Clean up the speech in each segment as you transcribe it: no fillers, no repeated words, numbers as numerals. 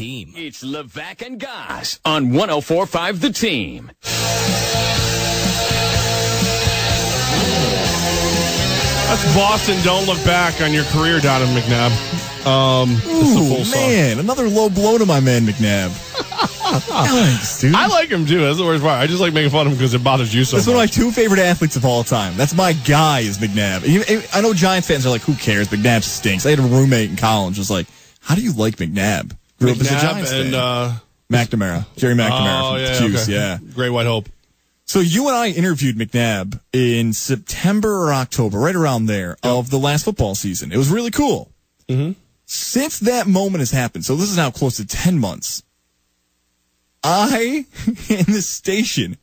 Team. It's Levack and Goss on 104.5 The Team. That's Boston. Don't look back on your career, Donovan McNabb. Ooh, man, another low blow to my man McNabb. Nice, dude. I like him too. That's the worst part. I just like making fun of him because it bothers you so much. That's one of my two favorite athletes of all time. That's my guy is McNabb. I know Giants fans are like, who cares? McNabb stinks. I had a roommate in college was like, how do you like McNabb? Grew up as a Giants fan. McNamara. Jerry McNamara from Cuse, yeah. Great White Hope. So you and I interviewed McNabb in September or October, right around there, of the last football season. It was really cool. Mm-hmm. Since that moment has happened, so this is now close to 10 months, I and the station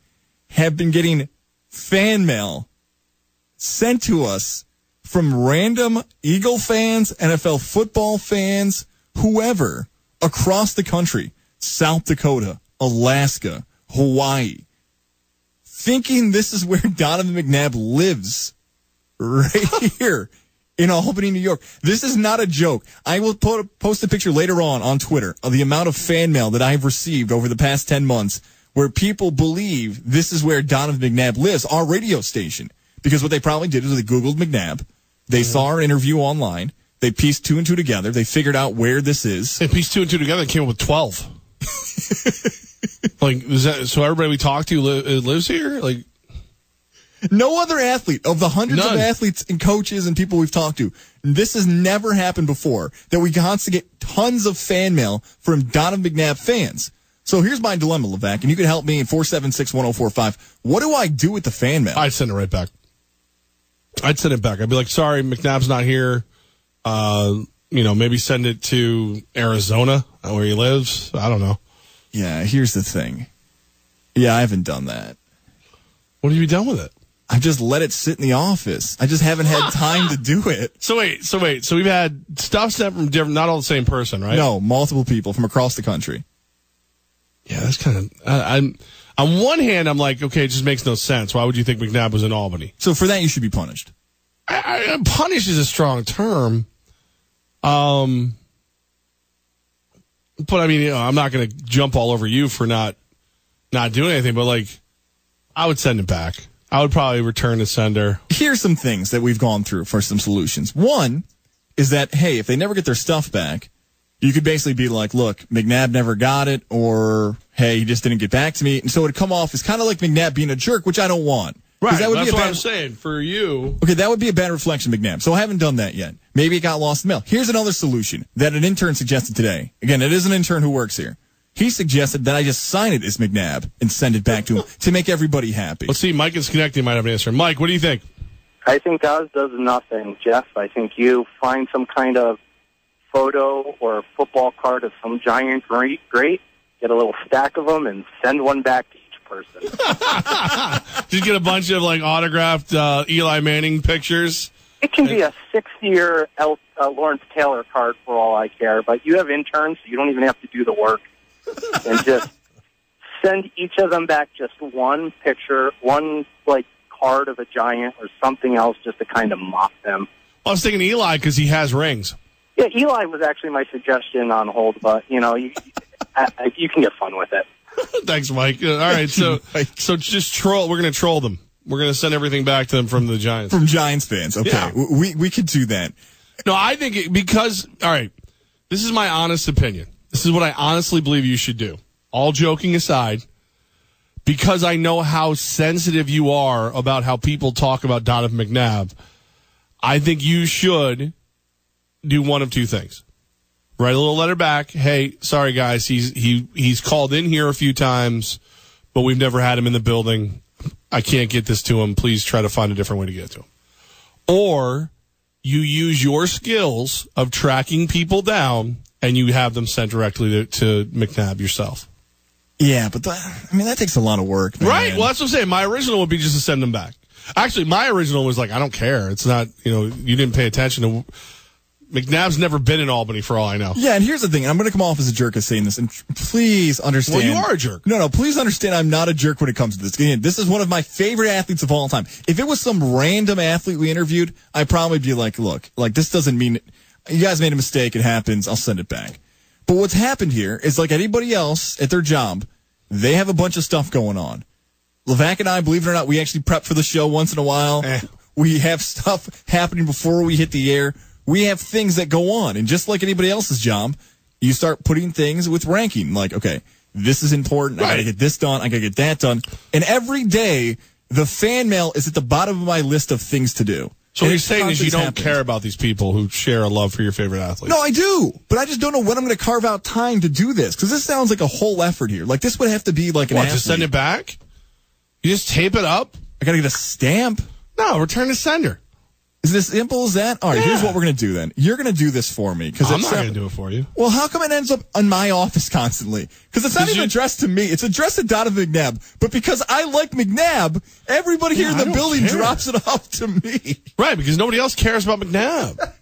have been getting fan mail sent to us from random Eagle fans, NFL football fans, whoever, across the country, South Dakota, Alaska, Hawaii, thinking this is where Donovan McNabb lives, right here in Albany, New York. This is not a joke. I will post a picture later on Twitter of the amount of fan mail that I've received over the past 10 months where people believe this is where Donovan McNabb lives, our radio station. Because what they probably did is they Googled McNabb. They saw our interview online. They pieced two and two together. They figured out where this is. They pieced two and two together and came up with 12. Like, is that, so everybody we talk to lives here? Like, no other athlete of the hundreds of athletes and coaches and people we've talked to. This has never happened before that we constantly get tons of fan mail from Donovan McNabb fans. So here's my dilemma, Levack, and you can help me in 476-1045. What do I do with the fan mail? I'd send it right back. I'd send it back. I'd be like, sorry, McNabb's not here. Maybe send it to Arizona where he lives. I don't know. Yeah, here's the thing. Yeah, I haven't done that. What have you done with it? I've just let it sit in the office. I just haven't had time to do it. So wait. So we've had stuff sent from different, not all the same person, right? No, multiple people from across the country. Yeah, that's kind of, I'm on one hand, I'm like, okay, it just makes no sense. Why would you think McNabb was in Albany? So for that, you should be punished. Punish is a strong term. But I mean, I'm not going to jump all over you for not doing anything, but like, I would send it back. I would probably return the sender. Here's some things that we've gone through for some solutions. One is that, hey, if they never get their stuff back, you could basically be like, look, McNabb never got it, or, hey, he just didn't get back to me. And so it would come off as kind of like McNabb being a jerk, which I don't want. Right, that's what I'm saying. For you. Okay, that would be a bad reflection of McNabb. So I haven't done that yet. Maybe it got lost in the mail. Here's another solution that an intern suggested today. Again, it is an intern who works here. He suggested that I just sign it as McNabb and send it back to him to make everybody happy. Let's see. Mike is connecting. Might have an answer. Mike, what do you think? I think Oz does nothing, Jeff. I think you find some kind of photo or a football card of some giant great, get a little stack of them, and send one back to each person. Just get a bunch of like autographed Eli Manning pictures. It can be a 6-year Lawrence Taylor card for all I care, but you have interns, so you don't even have to do the work. And just send each of them back just one picture, one like card of a giant or something else just to kind of mock them. Well, I was thinking Eli because he has rings. Yeah, Eli was actually my suggestion on hold, but, you can get fun with it. Thanks, Mike. All right, so just troll. We're going to troll them. We're going to send everything back to them from the Giants. From Giants fans. Okay, yeah. We could do that. No, I think all right, this is my honest opinion. This is what I honestly believe you should do. All joking aside, because I know how sensitive you are about how people talk about Donovan McNabb, I think you should do one of two things. Write a little letter back. Hey, sorry guys, he's called in here a few times, but we've never had him in the building. I can't get this to him. Please try to find a different way to get it to him. Or you use your skills of tracking people down and you have them sent directly to McNabb yourself. Yeah, but that takes a lot of work, man. Right. Well, that's what I'm saying. My original would be just to send them back. Actually, my original was like, I don't care. It's not, you didn't pay attention to. McNabb's never been in Albany for all I know. Yeah, and here's the thing. I'm going to come off as a jerk as saying this, and please understand. Well, you are a jerk. No, please understand I'm not a jerk when it comes to this. Again, this is one of my favorite athletes of all time. If it was some random athlete we interviewed, I'd probably be like, look, like this doesn't mean you guys made a mistake. It happens. I'll send it back. But what's happened here is like anybody else at their job, they have a bunch of stuff going on. Levack and I, believe it or not, we actually prep for the show once in a while. We have stuff happening before we hit the air. We have things that go on. And just like anybody else's job, you start putting things with ranking. Like, okay, this is important. I got to get this done. I got to get that done. And every day, the fan mail is at the bottom of my list of things to do. So what you're saying is you don't care about these people who share a love for your favorite athletes. No, I do. But I just don't know when I'm going to carve out time to do this. Because this sounds like a whole effort here. Like, this would have to be like an athlete. To send it back? You just tape it up? I got to get a stamp? No, return to sender. Is it as simple as that? All right, here's what we're going to do then. You're going to do this for me. I'm not going to do it for you. Well, how come it ends up in my office constantly? Because it's not even addressed to me. It's addressed to Donovan McNabb. But because I like McNabb, everybody here in the building drops it off to me. Right, because nobody else cares about McNabb.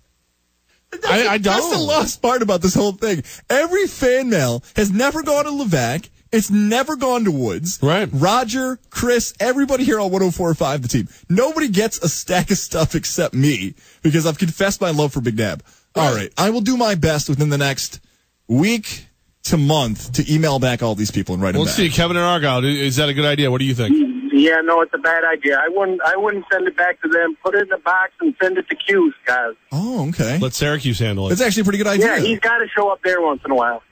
I don't. That's the lost part about this whole thing. Every fan mail has never gone to Levack. It's never gone to Woods. Right. Roger, Chris, everybody here on 104.5 The Team. Nobody gets a stack of stuff except me because I've confessed my love for McNabb. All right. I will do my best within the next week to month to email back all these people and write them back. Let's see. Kevin and Argyle, is that a good idea? What do you think? Yeah, no, it's a bad idea. I wouldn't send it back to them. Put it in a box and send it to Q's, guys. Oh, okay. Let Syracuse handle it. That's actually a pretty good idea. Yeah, he's got to show up there once in a while.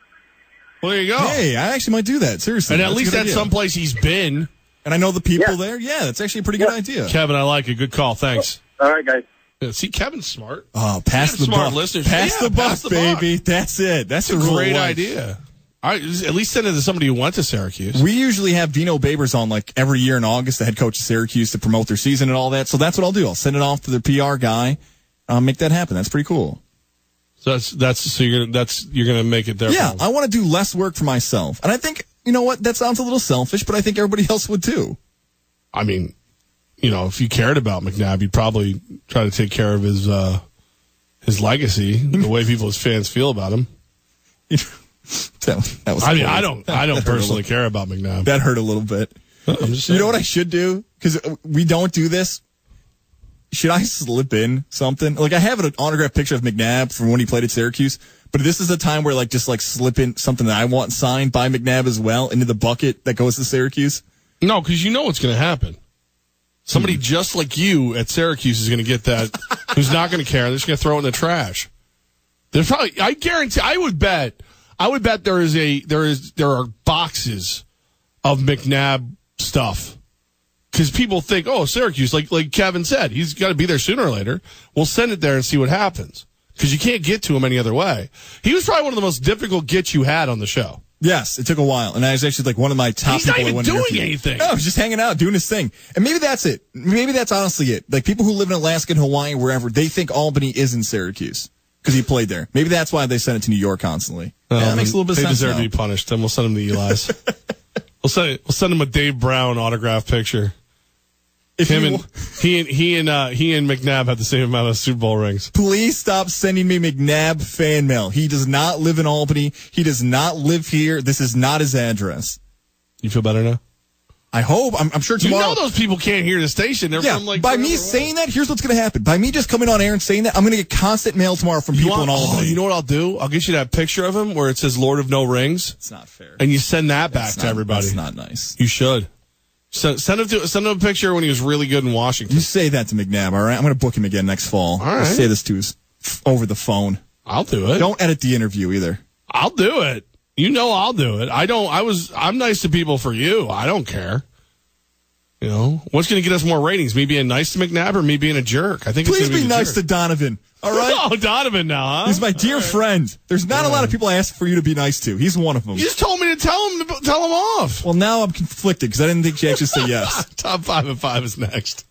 Well, there you go. Hey, I actually might do that. Seriously. And at least that's someplace he's been. And I know the people there. Yeah, that's actually a pretty good idea. Kevin, I like it. Good call. Thanks. All right, guys. Yeah, see, Kevin's smart. Oh, pass the smart buck. Listeners. Pass the buck, baby. That's it. That's a great idea. All right, at least send it to somebody who went to Syracuse. We usually have Dino Babers on like every year in August, the head coach of Syracuse, to promote their season and all that. So that's what I'll do. I'll send it off to the PR guy. Make that happen. That's pretty cool. So you're gonna make it there. Yeah, I want to do less work for myself, and I think you know what, that sounds a little selfish, but I think everybody else would too. I mean, you know, if you cared about McNabb, you'd probably try to take care of his legacy, the way his fans feel about him. That was. I mean, I don't personally care about McNabb. That hurt a little bit. I'm just saying. You know what I should do? Because we don't do this. Should I slip in something? Like, I have an autographed picture of McNabb from when he played at Syracuse, but this is a time where, like, just, like, slip in something that I want signed by McNabb as well into the bucket that goes to Syracuse? No, because you know what's going to happen. Somebody just like you at Syracuse is going to get that, who's not going to care. They're just going to throw it in the trash. They're probably, I guarantee, I would bet there are boxes of McNabb stuff. Because people think, oh, Syracuse, like Kevin said, he's got to be there sooner or later. We'll send it there and see what happens. Because you can't get to him any other way. He was probably one of the most difficult gets you had on the show. Yes, it took a while. And I was actually like one of my top people. He's not even doing anything. No, he's just hanging out, doing his thing. And maybe that's it. Maybe that's honestly it. Like, people who live in Alaska and Hawaii, wherever, they think Albany is in Syracuse. Because he played there. Maybe that's why they send it to New York constantly. That makes a little bit of sense. They deserve to be punished. Then we'll send them to Eli's. We'll send him a Dave Brown autograph picture. He and McNabb have the same amount of Super Bowl rings. Please stop sending me McNabb fan mail. He does not live in Albany. He does not live here. This is not his address. You feel better now? I hope. I'm sure tomorrow. You know those people can't hear the station. They're from like. By me saying that, here's what's going to happen. By me just coming on air and saying that, I'm going to get constant mail tomorrow from people in Albany. Oh, you know what I'll do? I'll get you that picture of him where it says Lord of No Rings. It's not fair. And you send that back to everybody. That's not nice. You should. Send him a picture when he was really good in Washington. You say that to McNabb, all right? I'm going to book him again next fall. All right. I'll say this to us over the phone. I'll do it. Don't edit the interview either. I'll do it. You know I'll do it. I'm nice to people for you. I don't care. You know, what's going to get us more ratings? Me being nice to McNabb or me being a jerk? I think please be nice to Donovan. All right. Oh, Donovan now, huh? He's my dear friend. There's not a lot of people I ask for you to be nice to. He's one of them. You just told me to tell him off. Well, now I'm conflicted because I didn't think you actually say yes. Top 5 at 5 is next.